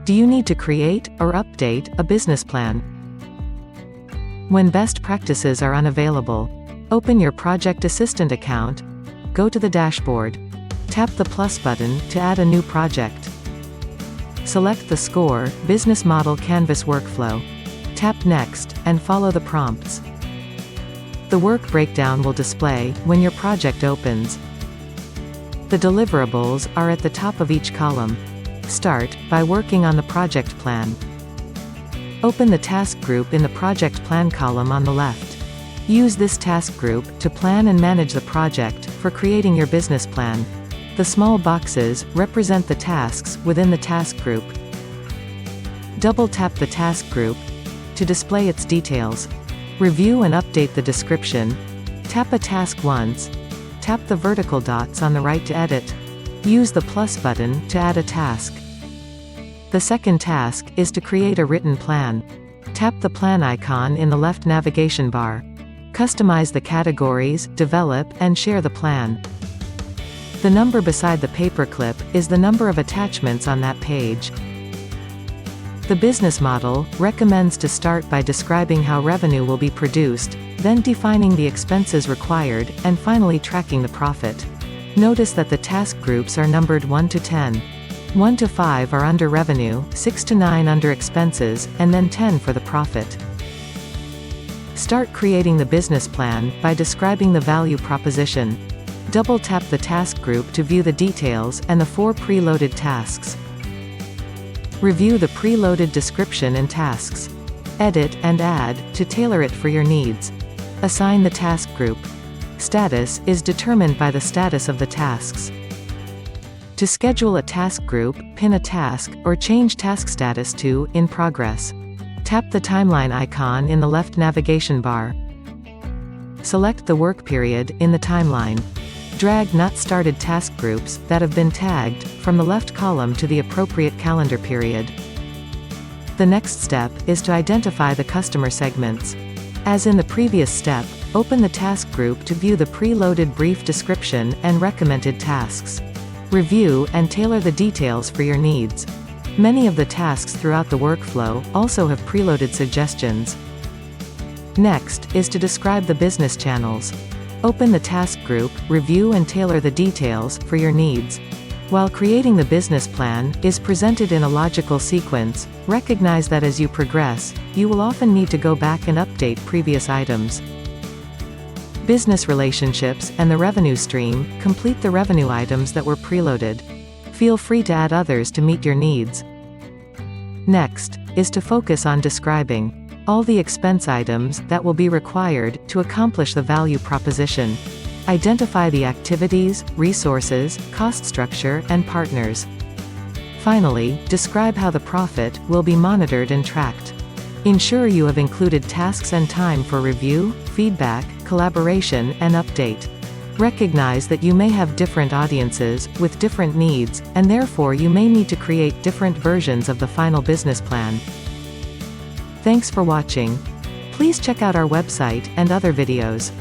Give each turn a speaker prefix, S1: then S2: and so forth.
S1: Do you need to create or update a business plan? When best practices are unavailable, open your Project Assistant account, go to the dashboard, tap the plus button to add a new project. Select the SCORE Business Model Canvas workflow. Tap Next, and follow the prompts. The work breakdown will display when your project opens. The deliverables are at the top of each column. Start by working on the project plan. Open the task group in the project plan column on the left. Use this task group to plan and manage the project for creating your business plan. The small boxes represent the tasks within the task group. Double-tap the task group to display its details. Review and update the description. Tap a task once. Tap the vertical dots on the right to edit. Use the plus button to add a task. The second task is to create a written plan. Tap the plan icon in the left navigation bar. Customize the categories, develop, and share the plan. The number beside the paperclip is the number of attachments on that page. The business model recommends to start by describing how revenue will be produced, then defining the expenses required, and finally tracking the profit. Notice that the task groups are numbered 1 to 10. 1 to 5 are under revenue, 6 to 9 under expenses, and then 10 for the profit. Start creating the business plan by describing the value proposition. Double-tap the task group to view the details and the 4 preloaded tasks. Review the preloaded description and tasks. Edit and add to tailor it for your needs. Assign the task group. Status is determined by the status of the tasks. To schedule a task group, pin a task, or change task status to In Progress. Tap the timeline icon in the left navigation bar. Select the work period in the timeline. Drag not started task groups that have been tagged from the left column to the appropriate calendar period. The next step is to identify the customer segments. As in the previous step, open the task group to view the preloaded brief description and recommended tasks. Review and tailor the details for your needs. Many of the tasks throughout the workflow also have preloaded suggestions. Next is to describe the business channels. Open the task group, review and tailor the details for your needs. While creating the business plan is presented in a logical sequence, recognize that as you progress, you will often need to go back and update previous items. Business relationships and the revenue stream complete the revenue items that were preloaded. Feel free to add others to meet your needs. Next is to focus on describing all the expense items that will be required to accomplish the value proposition. Identify the activities, resources, cost structure, and partners. Finally, describe how the profit will be monitored and tracked. Ensure you have included tasks and time for review, feedback, collaboration, and update. Recognize that you may have different audiences with different needs, and therefore you may need to create different versions of the final business plan. Thanks for watching. Please check out our website and other videos.